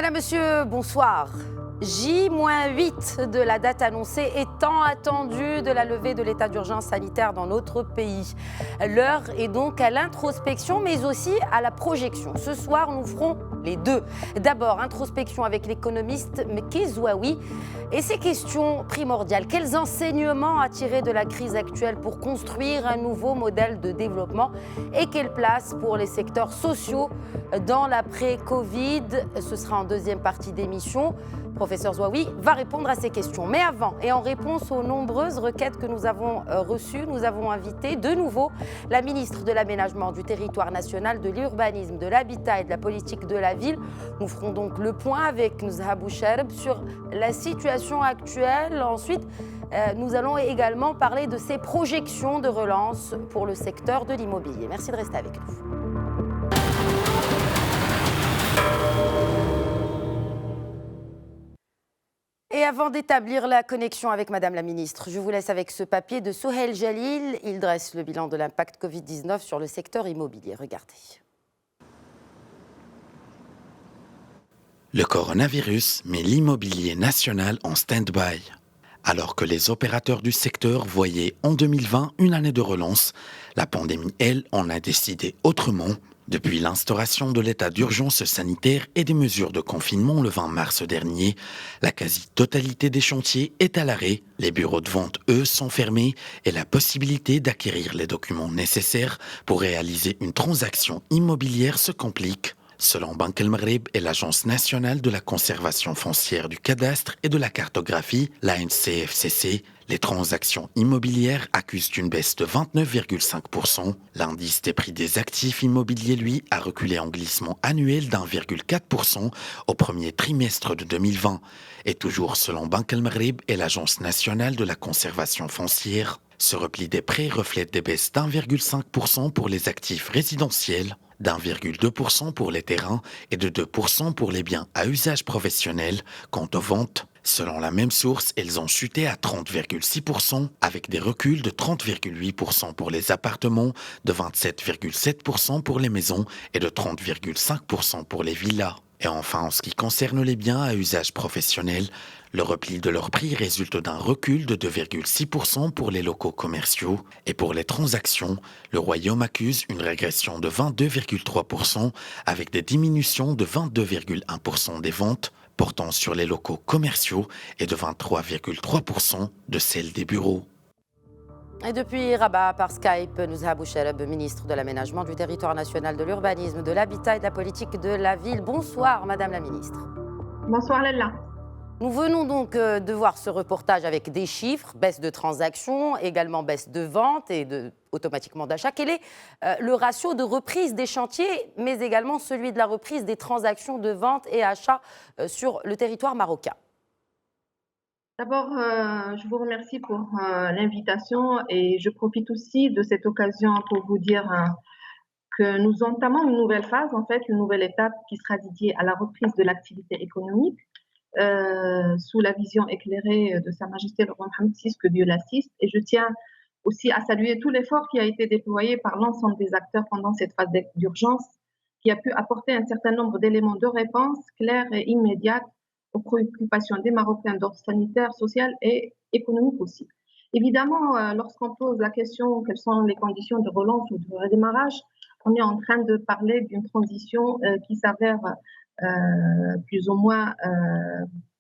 Madame, Monsieur, bonsoir. J-8 de la date annoncée et tant attendue de la levée de l'état d'urgence sanitaire dans notre pays. L'heure est donc à l'introspection, mais aussi à la projection. Ce soir, nous ferons les deux. D'abord, introspection avec l'économiste Mekki Zouaoui et ses questions primordiales. Quels enseignements à tirer de la crise actuelle pour construire un nouveau modèle de développement et quelle place pour les secteurs sociaux dans l'après-Covid? Ce sera en deuxième partie d'émission. Professeur Zouaoui va répondre à ces questions. Mais avant, et en réponse aux nombreuses requêtes que nous avons reçues, nous avons invité de nouveau la ministre de l'Aménagement du Territoire national, de l'Urbanisme, de l'Habitat et de la Politique de la Ville. Nous ferons donc le point avec Nuzha Bouchareb sur la situation actuelle. Ensuite, nous allons également parler de ces projections de relance pour le secteur de l'immobilier. Merci de rester avec nous. Et avant d'établir la connexion avec Madame la Ministre, je vous laisse avec ce papier de Souheil Jalil. Il dresse le bilan de l'impact Covid-19 sur le secteur immobilier. Regardez. Le coronavirus met l'immobilier national en stand-by. Alors que les opérateurs du secteur voyaient en 2020 une année de relance, la pandémie, elle, en a décidé autrement. Depuis l'instauration de l'état d'urgence sanitaire et des mesures de confinement le 20 mars dernier, la quasi-totalité des chantiers est à l'arrêt. Les bureaux de vente, eux, sont fermés et la possibilité d'acquérir les documents nécessaires pour réaliser une transaction immobilière se complique. Selon Banque El Maghreb et l'Agence nationale de la conservation foncière du cadastre et de la cartographie, l'ANCFCC, les transactions immobilières accusent une baisse de 29,5%. L'indice des prix des actifs immobiliers, lui, a reculé en glissement annuel d'1,4% au premier trimestre de 2020. Et toujours selon Banque El Maghreb et l'Agence nationale de la conservation foncière, ce repli des prix reflète des baisses d'1,5% pour les actifs résidentiels, d'1,2% pour les terrains et de 2% pour les biens à usage professionnel. Quant aux ventes, selon la même source, elles ont chuté à 30,6% avec des reculs de 30,8% pour les appartements, de 27,7% pour les maisons et de 30,5% pour les villas. Et enfin, en ce qui concerne les biens à usage professionnel, le repli de leur prix résulte d'un recul de 2,6% pour les locaux commerciaux. Et pour les transactions, le Royaume accuse une régression de 22,3% avec des diminutions de 22,1% des ventes portant sur les locaux commerciaux et de 23,3% de celles des bureaux. Et depuis Rabat, par Skype, Nuzha Bouchareb, ministre de l'Aménagement du Territoire national, de l'Urbanisme, de l'Habitat et de la Politique de la Ville. Bonsoir, Madame la Ministre. Bonsoir, Lella. Nous venons donc de voir ce reportage avec des chiffres, baisse de transactions, également baisse de ventes et automatiquement d'achat. Quel est le ratio de reprise des chantiers, mais également celui de la reprise des transactions de vente et achats sur le territoire marocain? D'abord, je vous remercie pour l'invitation et je profite aussi de cette occasion pour vous dire que nous entamons une nouvelle phase, en fait, une nouvelle étape qui sera dédiée à la reprise de l'activité économique sous la vision éclairée de Sa Majesté le roi Mohammed VI, que Dieu l'assiste. Et je tiens aussi à saluer tout l'effort qui a été déployé par l'ensemble des acteurs pendant cette phase d'urgence, qui a pu apporter un certain nombre d'éléments de réponse clairs et immédiates aux préoccupations des Marocains d'ordre sanitaire, social et économique aussi. Évidemment, lorsqu'on pose la question quelles sont les conditions de relance ou de redémarrage, on est en train de parler d'une transition qui s'avère plus ou moins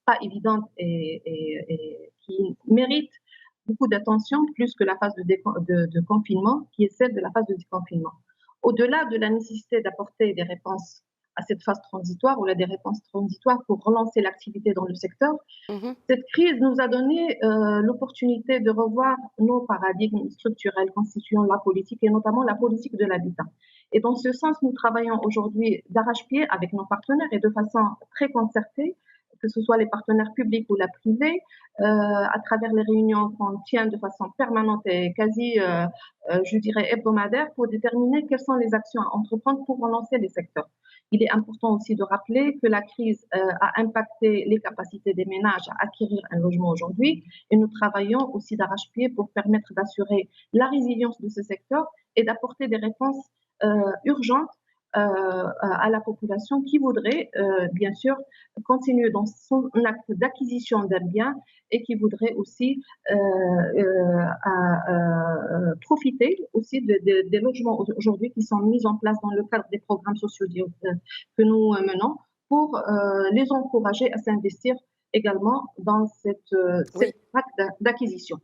pas évidente et qui mérite beaucoup d'attention, plus que la phase de confinement, qui est celle de la phase de déconfinement. Au-delà de la nécessité d'apporter des réponses à cette phase transitoire ou là des réponses transitoires pour relancer l'activité dans le secteur, cette crise nous a donné l'opportunité de revoir nos paradigmes structurels constituant la politique et notamment la politique de l'habitat. Et dans ce sens, nous travaillons aujourd'hui d'arrache-pied avec nos partenaires et de façon très concertée, que ce soit les partenaires publics ou la privée, à travers les réunions qu'on tient de façon permanente et quasi, je dirais, hebdomadaire, pour déterminer quelles sont les actions à entreprendre pour relancer les secteurs. Il est important aussi de rappeler que la crise a impacté les capacités des ménages à acquérir un logement aujourd'hui et nous travaillons aussi d'arrache-pied pour permettre d'assurer la résilience de ce secteur et d'apporter des réponses urgentes à la population qui voudrait, bien sûr, continuer dans son acte d'acquisition d'un bien et qui voudrait aussi profiter aussi des logements aujourd'hui qui sont mis en place dans le cadre des programmes sociaux que nous menons pour les encourager à s'investir également dans Oui. cette acte d'acquisition.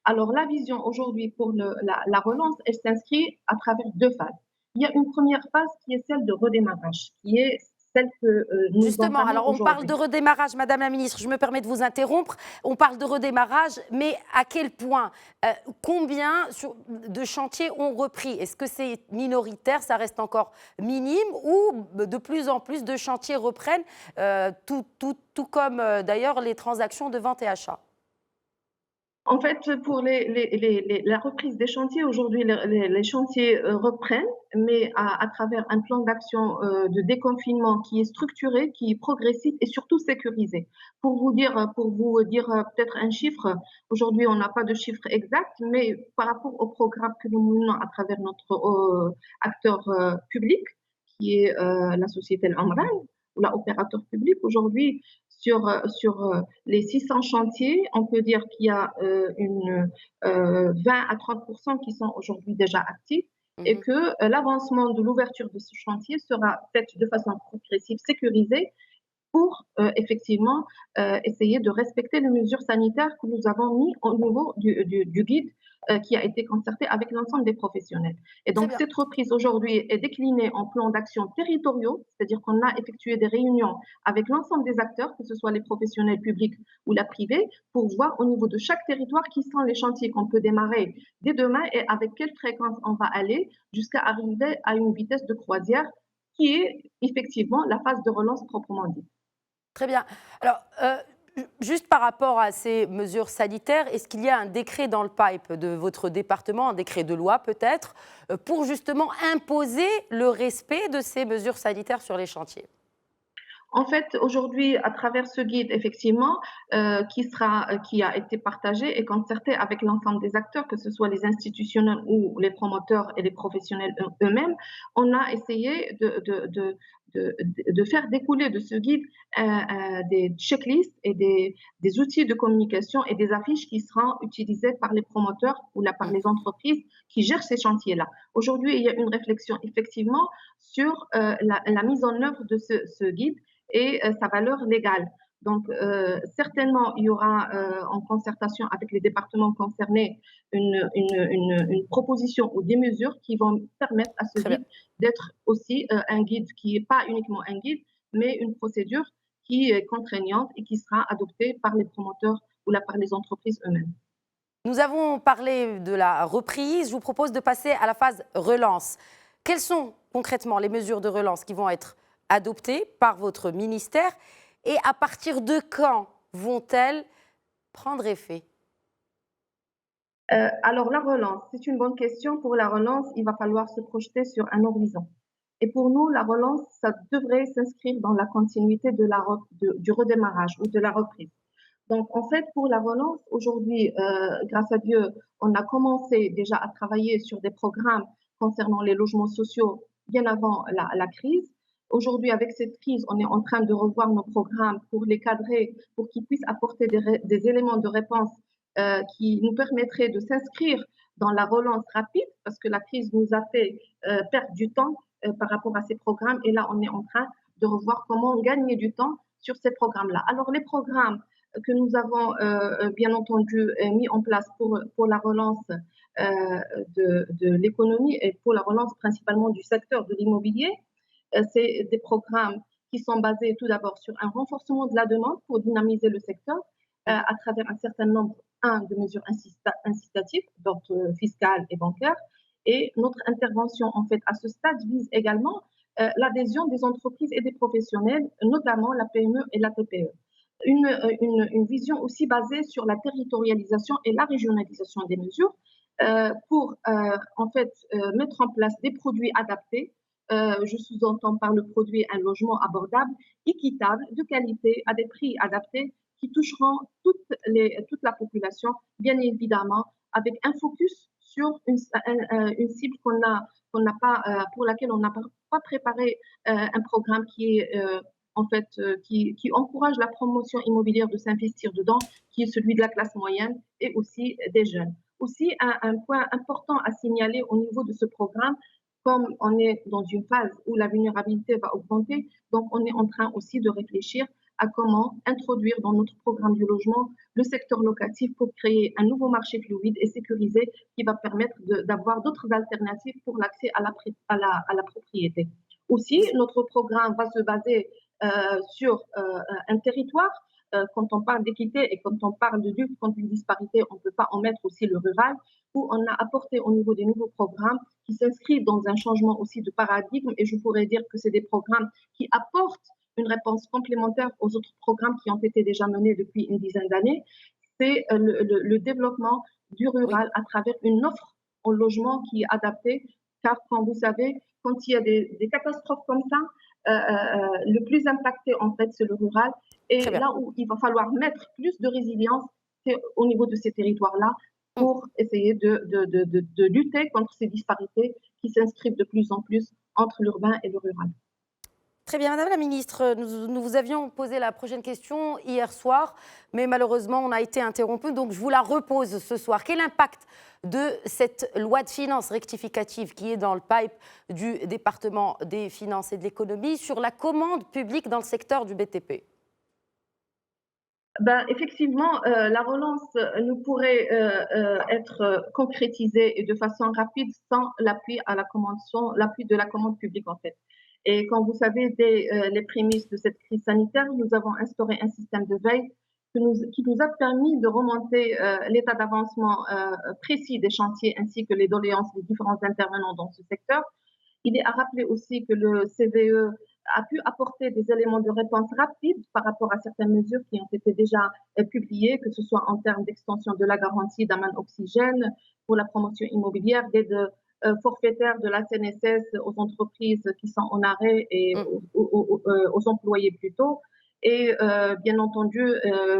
Alors, la vision aujourd'hui pour la relance, elle s'inscrit à travers deux phases. Il y a une première phase qui est celle de redémarrage, qui est celle que nous Justement, entamons alors on parle de aujourd'hui. redémarrage, Madame la Ministre, je me permets de vous interrompre. On parle de redémarrage, mais à quel point combien de chantiers ont repris? Est-ce que c'est minoritaire, ça reste encore minime, ou de plus en plus de chantiers reprennent, tout comme d'ailleurs les transactions de vente et achat? En fait, pour la reprise des chantiers, aujourd'hui, les chantiers reprennent, mais à travers un plan d'action de déconfinement qui est structuré, qui est progressif et surtout sécurisé. Pour vous dire peut-être un chiffre, aujourd'hui, on n'a pas de chiffre exact, mais par rapport au programme que nous menons à travers notre acteur public, qui est la société Al-Amran, ou l'opérateur public, aujourd'hui, sur les 600 chantiers, on peut dire qu'il y a 20 à 30% qui sont aujourd'hui déjà actifs et Mhm. que l'avancement de l'ouverture de ce chantier sera fait de façon progressive, sécurisée pour effectivement essayer de respecter les mesures sanitaires que nous avons mis au niveau du guide qui a été concerté avec l'ensemble des professionnels. Et Très donc, bien. cette reprise aujourd'hui est déclinée en plans d'action territoriaux, c'est-à-dire qu'on a effectué des réunions avec l'ensemble des acteurs, que ce soit les professionnels publics ou la privée, pour voir au niveau de chaque territoire qui sont les chantiers qu'on peut démarrer dès demain et avec quelle fréquence on va aller jusqu'à arriver à une vitesse de croisière qui est effectivement la phase de relance proprement dite. Très bien. Alors, juste par rapport à ces mesures sanitaires, est-ce qu'il y a un décret dans le pipe de votre département, un décret de loi peut-être, pour justement imposer le respect de ces mesures sanitaires sur les chantiers? En fait, aujourd'hui, à travers ce guide, effectivement, qui a été partagé et concerté avec l'ensemble des acteurs, que ce soit les institutionnels ou les promoteurs et les professionnels eux-mêmes, on a essayé de faire découler de ce guide des checklists et des outils de communication et des affiches qui seront utilisés par les promoteurs ou par les entreprises qui gèrent ces chantiers-là. Aujourd'hui, il y a une réflexion effectivement sur la mise en œuvre de ce guide et sa valeur légale. Donc, certainement, il y aura en concertation avec les départements concernés une proposition ou des mesures qui vont permettre à ce Très bien. guide d'être aussi un guide qui n'est pas uniquement un guide, mais une procédure qui est contraignante et qui sera adoptée par les promoteurs ou par les entreprises eux-mêmes. Nous avons parlé de la reprise. Je vous propose de passer à la phase relance. Quelles sont concrètement les mesures de relance qui vont être adoptées par votre ministère et à partir de quand vont-elles prendre effet? Alors, la relance, c'est une bonne question. Pour la relance, il va falloir se projeter sur un horizon. Et pour nous, la relance, ça devrait s'inscrire dans la continuité du redémarrage ou de la reprise. Donc, en fait, pour la relance, aujourd'hui, grâce à Dieu, on a commencé déjà à travailler sur des programmes concernant les logements sociaux bien avant la crise. Aujourd'hui, avec cette crise, on est en train de revoir nos programmes pour les cadrer, pour qu'ils puissent apporter des éléments de réponse qui nous permettraient de s'inscrire dans la relance rapide, parce que la crise nous a fait perdre du temps par rapport à ces programmes. Et là, on est en train de revoir comment gagner du temps sur ces programmes-là. Alors, les programmes que nous avons bien entendu mis en place pour la relance de l'économie et pour la relance principalement du secteur de l'immobilier, c'est des programmes qui sont basés tout d'abord sur un renforcement de la demande pour dynamiser le secteur à travers un certain nombre de mesures incitatives d'ordre fiscal et bancaire. Et notre intervention, en fait, à ce stade vise également l'adhésion des entreprises et des professionnels, notamment la PME et la TPE. Une vision aussi basée sur la territorialisation et la régionalisation des mesures pour en fait mettre en place des produits adaptés. Je sous-entends par le produit un logement abordable, équitable, de qualité, à des prix adaptés qui toucheront toute la population, bien évidemment, avec un focus sur une cible qu'on n'a pas, pour laquelle on n'a pas préparé un programme qui est qui encourage la promotion immobilière de s'investir dedans, qui est celui de la classe moyenne et aussi des jeunes. Aussi, un point important à signaler au niveau de ce programme, comme on est dans une phase où la vulnérabilité va augmenter, donc on est en train aussi de réfléchir à comment introduire dans notre programme du logement le secteur locatif pour créer un nouveau marché fluide et sécurisé qui va permettre d'avoir d'autres alternatives pour l'accès à la propriété. Aussi, notre programme va se baser sur un territoire. Quand on parle d'équité et quand on parle de lutte contre les disparités, on ne peut pas omettre aussi le rural, où on a apporté au niveau des nouveaux programmes qui s'inscrivent dans un changement aussi de paradigme. Et je pourrais dire que c'est des programmes qui apportent une réponse complémentaire aux autres programmes qui ont été déjà menés depuis une dizaine d'années. C'est le développement du Oui, rural à travers une offre en logement qui est adaptée. Car, quand vous savez, quand il y a des catastrophes comme ça, le plus impacté, en fait, c'est le rural. très Et bien. là où il va falloir mettre plus de résilience, c'est au niveau de ces territoires-là Mm. pour essayer de lutter contre ces disparités qui s'inscrivent de plus en plus entre l'urbain et le rural. Très bien, Madame la Ministre, nous vous avions posé la prochaine question hier soir, mais malheureusement, on a été interrompu, donc je vous la repose ce soir. Quel impact de cette loi de finances rectificative qui est dans le pipe du département des finances et de l'économie sur la commande publique dans le secteur du BTP? Ben, effectivement, la relance ne pourrait être concrétisée et de façon rapide sans l'appui à la commande, sans l'appui de la commande publique en fait. Et comme vous savez, dès les prémices de cette crise sanitaire, nous avons instauré un système de veille qui nous a permis de remonter l'état d'avancement précis des chantiers ainsi que les doléances des différents intervenants dans ce secteur. Il est à rappeler aussi que le CVE a pu apporter des éléments de réponse rapides par rapport à certaines mesures qui ont été déjà publiées, que ce soit en termes d'extension de la garantie d'aman oxygène pour la promotion immobilière, d'aide forfaitaire de la CNSS aux entreprises qui sont en arrêt et Mm. aux employés plutôt. Et bien entendu,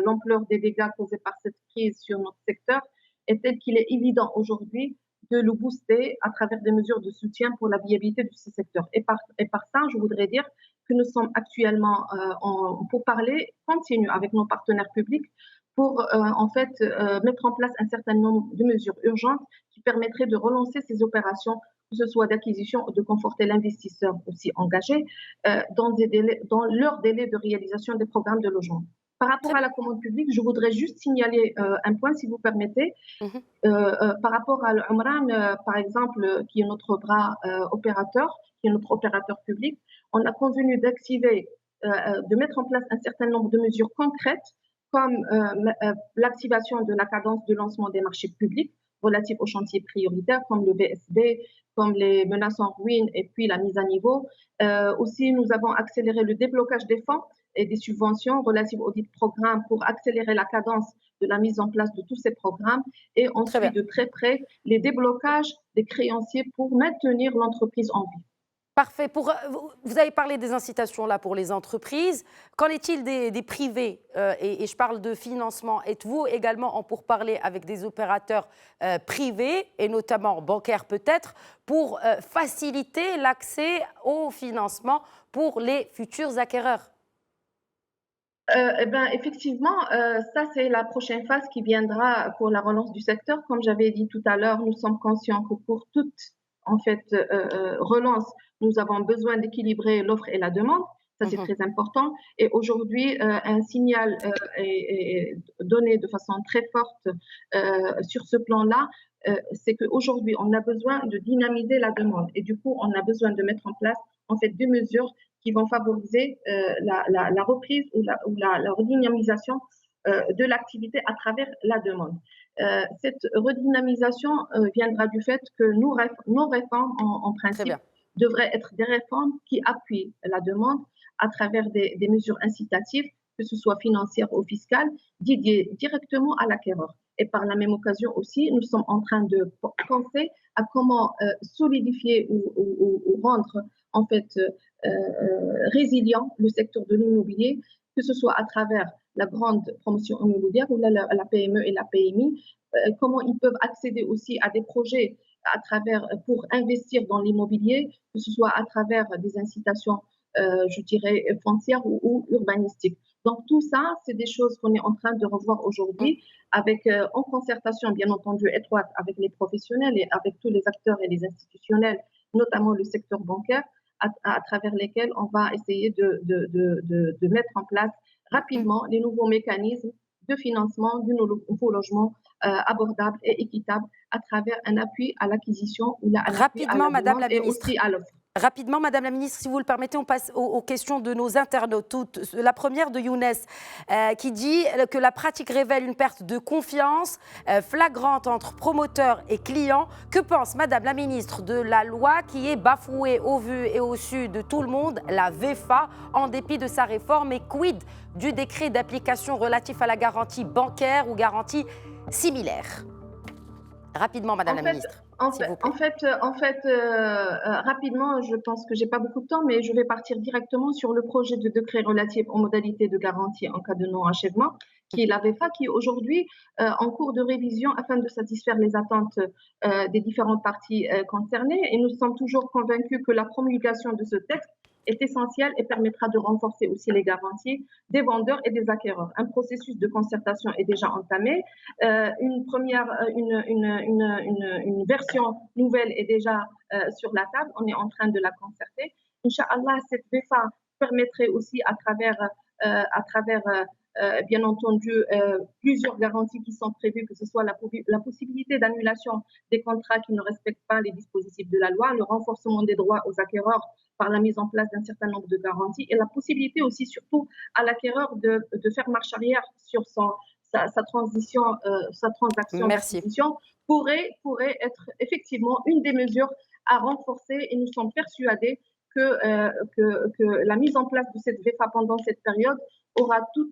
l'ampleur des dégâts causés par cette crise sur notre secteur est telle qu'il est évident aujourd'hui de le booster à travers des mesures de soutien pour la viabilité de ce secteur. Et par ça, je voudrais dire que nous sommes actuellement en pourparlers continu avec nos partenaires publics pour en fait mettre en place un certain nombre de mesures urgentes qui permettraient de relancer ces opérations, que ce soit d'acquisition ou de conforter l'investisseur aussi engagé dans leur délai de réalisation des programmes de logement. Par Très rapport à bien. la commande publique, je voudrais juste signaler un point, si vous permettez. Mhm. Par rapport à l'Umran, par exemple, qui est notre bras opérateur, qui est notre opérateur public, on a convenu d'activer, de mettre en place un certain nombre de mesures concrètes, comme l'activation de la cadence de lancement des marchés publics relatifs aux chantiers prioritaires, comme le BSB, comme les menaces en ruine et puis la mise à niveau. Aussi, nous avons accéléré le déblocage des fonds et des subventions relatives aux dits programmes pour accélérer la cadence de la mise en place de tous ces programmes et on Très suit bien. de très près les déblocages des créanciers pour maintenir l'entreprise en vie. Parfait. Vous avez parlé des incitations là pour les entreprises. Qu'en est-il des privés et je parle de financement. Êtes-vous également en pourparlers avec des opérateurs privés et notamment bancaires peut-être pour faciliter l'accès au financement pour les futurs acquéreurs? Eh ben, effectivement, ça, c'est la prochaine phase qui viendra pour la relance du secteur. Comme j'avais dit tout à l'heure, nous sommes conscients que pour toute en fait, relance, nous avons besoin d'équilibrer l'offre et la demande. Ça, c'est Mhm. très important. Et aujourd'hui, un signal est donné de façon très forte sur ce plan-là. C'est qu'aujourd'hui, on a besoin de dynamiser la demande. Et du coup, on a besoin de mettre en place en fait des mesures qui vont favoriser la reprise ou la redynamisation de l'activité à travers la demande. Cette redynamisation viendra du fait que nos réformes, en Très principe, bien. devraient être des réformes qui appuient la demande à travers des mesures incitatives, que ce soit financières ou fiscales, dédiées directement à l'acquéreur. Et par la même occasion aussi, nous sommes en train de penser à comment solidifier ou rendre en fait résilient le secteur de l'immobilier, que ce soit à travers la grande promotion immobilière ou la PME et la PMI, comment ils peuvent accéder aussi à des projets pour investir dans l'immobilier, que ce soit à travers des incitations, je dirais, foncières ou urbanistiques. Donc tout ça, c'est des choses qu'on est en train de revoir aujourd'hui en concertation, bien entendu, étroite avec les professionnels et avec tous les acteurs et les institutionnels, notamment le secteur bancaire, à travers lesquels on va essayer de mettre en place rapidement les nouveaux mécanismes de financement du nouveau logement abordable et équitable à travers un appui à l'acquisition ou un appui à Rapidement, la Madame demande la et Ministre. aussi à l'offre. Rapidement, Madame la Ministre, si vous le permettez, on passe aux questions de nos internautes. La première de Younes, qui dit que la pratique révèle une perte de confiance flagrante entre promoteurs et clients. Que pense Madame la Ministre de la loi qui est bafouée au vu et au su de tout le monde, la VEFA, en dépit de sa réforme? Et quid du décret d'application relatif à la garantie bancaire ou garantie similaire? Rapidement, Madame la Ministre. Rapidement, je pense que j'ai pas beaucoup de temps, mais je vais partir directement sur le projet de décret relatif aux modalités de garantie en cas de non-achèvement, qui est la VEFA, qui est aujourd'hui en cours de révision afin de satisfaire les attentes des différentes parties concernées. Et nous sommes toujours convaincus que la promulgation de ce texte est essentielle et permettra de renforcer aussi les garanties des vendeurs et des acquéreurs. Un processus de concertation est déjà entamé. Une version nouvelle est déjà sur la table. On est en train de la concerter. Inch'Allah, cette VEFA permettrait aussi à travers bien entendu, plusieurs garanties qui sont prévues, que ce soit la possibilité d'annulation des contrats qui ne respectent pas les dispositifs de la loi, le renforcement des droits aux acquéreurs par la mise en place d'un certain nombre de garanties et la possibilité aussi, surtout, à l'acquéreur de faire marche arrière sur sa transaction d'acquisition pourrait être effectivement une des mesures à renforcer et nous sommes persuadés que la mise en place de cette VEFA pendant cette période aura tout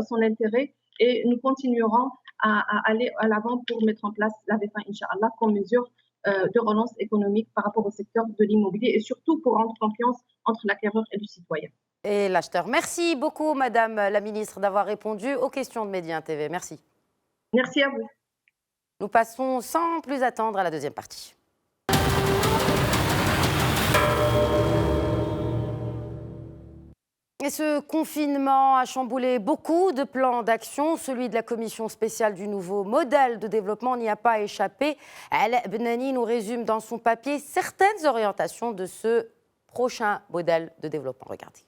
son intérêt et nous continuerons à aller à l'avant pour mettre en place la VEFA, Inch'Allah, comme mesure de relance économique par rapport au secteur de l'immobilier et surtout pour rendre confiance entre l'acquéreur et le citoyen. Et l'acheteur. Merci beaucoup, Madame la Ministre, d'avoir répondu aux questions de Média TV. Merci. Merci à vous. Nous passons sans plus attendre à la deuxième partie. Et ce confinement a chamboulé beaucoup de plans d'action. Celui de la commission spéciale du nouveau modèle de développement n'y a pas échappé. Al Benani nous résume dans son papier certaines orientations de ce prochain modèle de développement. Regardez.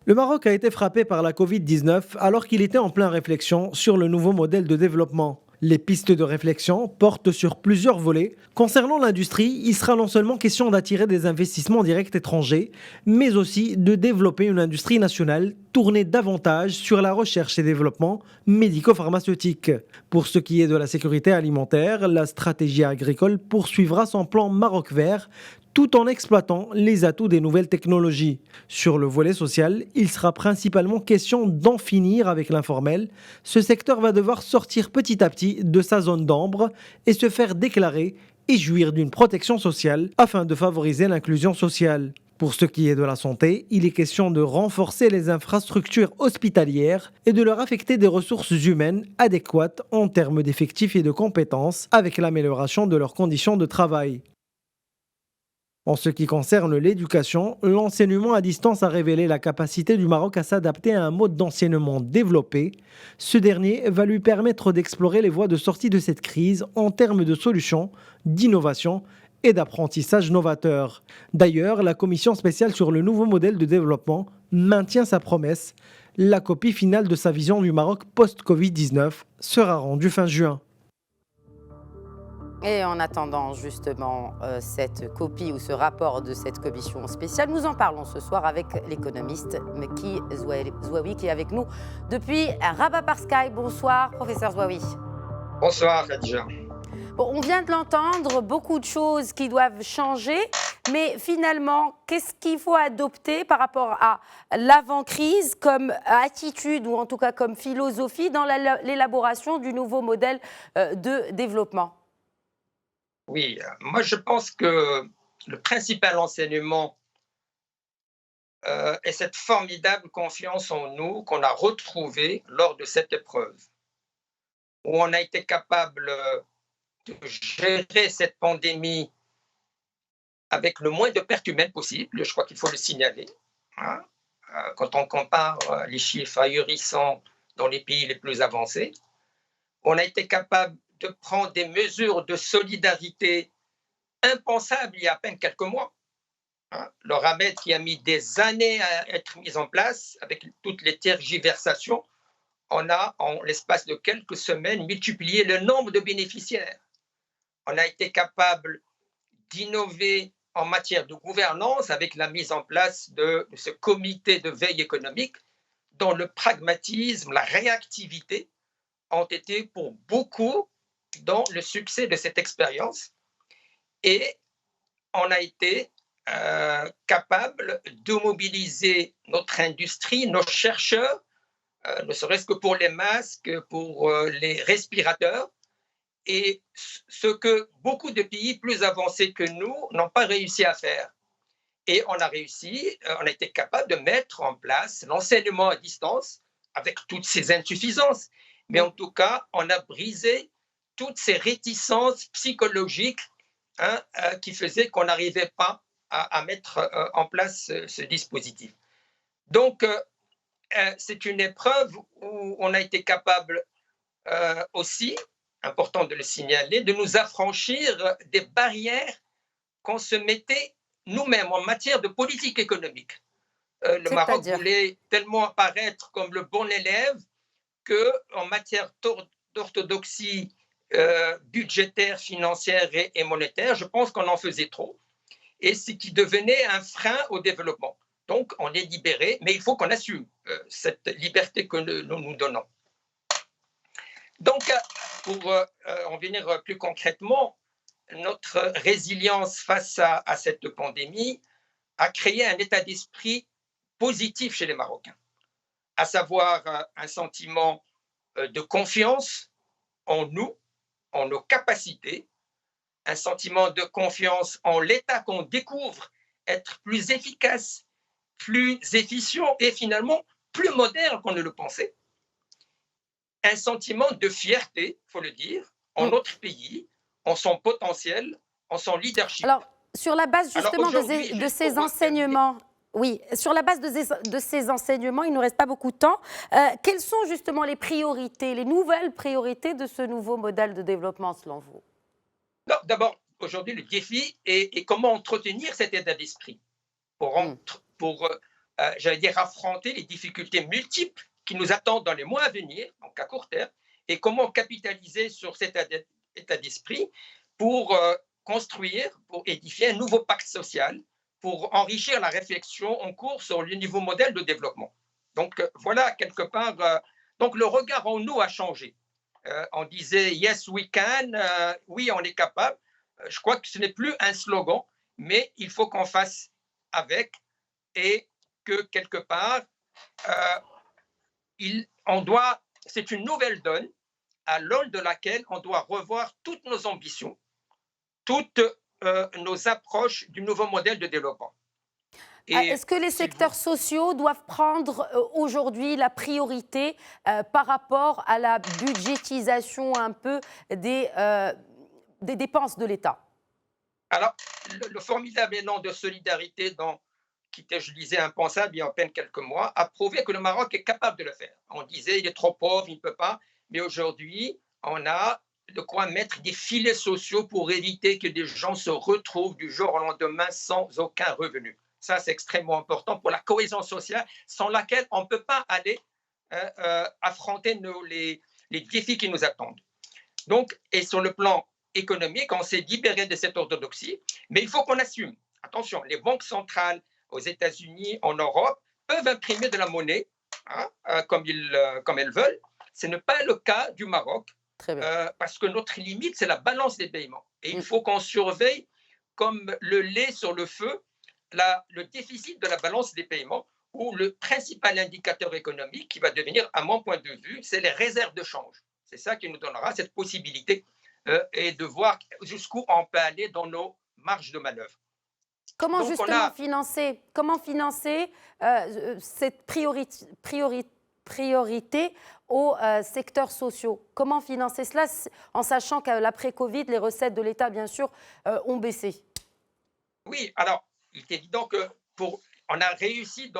Le Maroc a été frappé par la Covid-19 alors qu'il était en pleine réflexion sur le nouveau modèle de développement. Les pistes de réflexion portent sur plusieurs volets. Concernant l'industrie, il sera non seulement question d'attirer des investissements directs étrangers, mais aussi de développer une industrie nationale tournée davantage sur la recherche et développement médico-pharmaceutique. Pour ce qui est de la sécurité alimentaire, la stratégie agricole poursuivra son plan Maroc vert, tout en exploitant les atouts des nouvelles technologies. Sur le volet social, il sera principalement question d'en finir avec l'informel. Ce secteur va devoir sortir petit à petit de sa zone d'ombre et se faire déclarer et jouir d'une protection sociale afin de favoriser l'inclusion sociale. Pour ce qui est de la santé, il est question de renforcer les infrastructures hospitalières et de leur affecter des ressources humaines adéquates en termes d'effectifs et de compétences avec l'amélioration de leurs conditions de travail. En ce qui concerne l'éducation, l'enseignement à distance a révélé la capacité du Maroc à s'adapter à un mode d'enseignement développé. Ce dernier va lui permettre d'explorer les voies de sortie de cette crise en termes de solutions, d'innovation et d'apprentissage novateur. D'ailleurs, la commission spéciale sur le nouveau modèle de développement maintient sa promesse. La copie finale de sa vision du Maroc post-Covid-19 sera rendue fin juin. Et en attendant justement cette copie ou ce rapport de cette commission spéciale, nous en parlons ce soir avec l'économiste Mekki Zouaoui qui est avec nous depuis Rabat par Skype. Bonsoir, professeur Zouaoui. Bonsoir, Khadija. Bon, on vient de l'entendre, beaucoup de choses qui doivent changer, mais finalement, qu'est-ce qu'il faut adopter par rapport à l'avant-crise comme attitude ou en tout cas comme philosophie dans l'élaboration du nouveau modèle de développement ? Oui, moi je pense que le principal enseignement est cette formidable confiance en nous qu'on a retrouvée lors de cette épreuve. où on a été capable de gérer cette pandémie avec le moins de pertes humaines possible, je crois qu'il faut le signaler. Hein. Quand on compare les chiffres ahurissants dans les pays les plus avancés, on a été capable de prendre des mesures de solidarité impensables il y a à peine quelques mois. Hein. Le remède qui a mis des années à être mis en place, avec toutes les tergiversations, on a, en l'espace de quelques semaines, multiplié le nombre de bénéficiaires. On a été capable d'innover en matière de gouvernance avec la mise en place de ce comité de veille économique dont le pragmatisme, la réactivité ont été pour beaucoup dans le succès de cette expérience. Et on a été capable de mobiliser notre industrie, nos chercheurs, ne serait-ce que pour les masques, pour les respirateurs, et ce que beaucoup de pays plus avancés que nous n'ont pas réussi à faire. Et on a réussi, on a été capable de mettre en place l'enseignement à distance avec toutes ses insuffisances. Mais en tout cas, on a brisé toutes ces réticences psychologiques qui faisaient qu'on n'arrivait pas à mettre en place ce dispositif. Donc, c'est une épreuve où on a été capable aussi, important de le signaler, de nous affranchir des barrières qu'on se mettait nous-mêmes en matière de politique économique. Le Maroc voulait tellement apparaître comme le bon élève qu'en matière d'orthodoxie budgétaire, financière et monétaire, je pense qu'on en faisait trop, et ce qui devenait un frein au développement. Donc, on est libéré, mais il faut qu'on assume cette liberté que nous nous donnons. Donc, pour en venir plus concrètement, notre résilience face à cette pandémie a créé un état d'esprit positif chez les Marocains, à savoir un sentiment de confiance en nous, en nos capacités, un sentiment de confiance en l'État qu'on découvre être plus efficace, plus efficient et finalement plus moderne qu'on ne le pensait. Un sentiment de fierté, il faut le dire, en notre pays, en son potentiel, en son leadership. Alors, sur la base justement de ces enseignements, oui, sur la base de ces enseignements, il ne nous reste pas beaucoup de temps. Quelles sont justement les priorités, les nouvelles priorités de ce nouveau modèle de développement selon vous? D'abord, aujourd'hui, le défi est comment entretenir cet état d'esprit pour j'allais dire, affronter les difficultés multiples qui nous attendent dans les mois à venir, donc à court terme, et comment capitaliser sur cet état d'esprit pour construire, pour édifier un nouveau pacte social, pour enrichir la réflexion en cours sur le nouveau modèle de développement. Donc voilà, quelque part, donc le regard en nous a changé. On disait « yes, we can », oui, on est capable. Je crois que ce n'est plus un slogan, mais il faut qu'on fasse avec et que quelque part, c'est une nouvelle donne à l'aune de laquelle on doit revoir toutes nos ambitions, toutes nos approches du nouveau modèle de développement. Est-ce que les secteurs sociaux doivent prendre aujourd'hui la priorité par rapport à la budgétisation un peu des dépenses de l'État? Alors, le formidable élan de solidarité qui était, je disais, impensable il y a à peine quelques mois, a prouvé que le Maroc est capable de le faire. On disait il est trop pauvre, il ne peut pas, mais aujourd'hui, on a de quoi mettre des filets sociaux pour éviter que des gens se retrouvent du jour au lendemain sans aucun revenu. Ça, c'est extrêmement important pour la cohésion sociale, sans laquelle on ne peut pas aller affronter les défis qui nous attendent. Donc, et sur le plan économique, on s'est libéré de cette orthodoxie, mais il faut qu'on assume. Attention, les banques centrales aux États-Unis, en Europe, peuvent imprimer de la monnaie comme elles veulent. Ce n'est pas le cas du Maroc, parce que notre limite, c'est la balance des paiements. Et il faut qu'on surveille, comme le lait sur le feu, le déficit de la balance des paiements, où le principal indicateur économique qui va devenir, à mon point de vue, c'est les réserves de change. C'est ça qui nous donnera cette possibilité et de voir jusqu'où on peut aller dans nos marges de manœuvre. Comment justement financer cette priorité aux secteurs sociaux. Comment financer cela en sachant qu'à l'après-Covid, les recettes de l'État, bien sûr, ont baissé? Oui, alors, il est évident on a réussi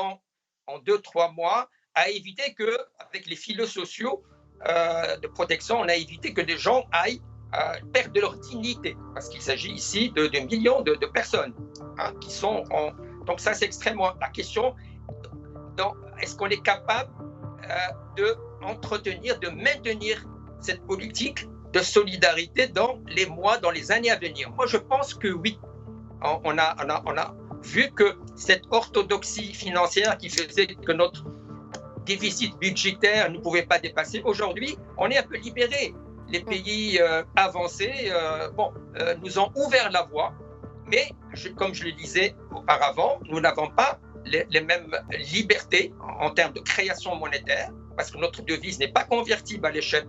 en 2-3 mois à éviter qu'avec les filets sociaux de protection, on a évité que des gens aillent perdre leur dignité, parce qu'il s'agit ici de millions de personnes qui sont en... Donc ça, c'est extrêmement... La question, est-ce qu'on est capable de maintenir cette politique de solidarité dans les années à venir? Moi, je pense que oui. On a vu que cette orthodoxie financière qui faisait que notre déficit budgétaire ne pouvait pas dépasser, aujourd'hui, on est un peu libéré. Les pays avancés nous ont ouvert la voie, mais comme je le disais auparavant, nous n'avons pas les mêmes libertés en termes de création monétaire, parce que notre devise n'est pas convertible à l'échelle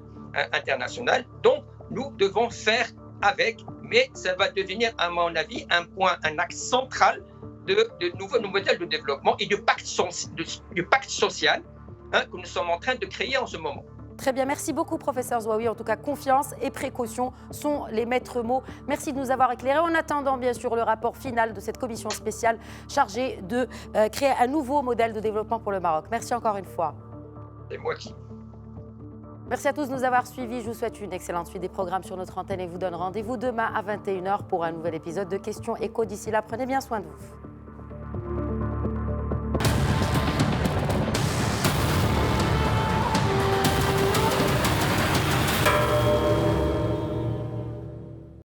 internationale. Donc, nous devons faire avec, mais ça va devenir, à mon avis, un axe central de nouveaux modèles de développement et du pacte social que nous sommes en train de créer en ce moment. Très bien, merci beaucoup professeur Zouaoui. En tout cas, confiance et précaution sont les maîtres mots. Merci de nous avoir éclairés. En attendant, bien sûr, le rapport final de cette commission spéciale chargée de créer un nouveau modèle de développement pour le Maroc. Merci encore une fois. C'est moi qui... Merci à tous de nous avoir suivis. Je vous souhaite une excellente suite des programmes sur notre antenne et vous donne rendez-vous demain à 21h pour un nouvel épisode de Questions Écho. D'ici là, prenez bien soin de vous.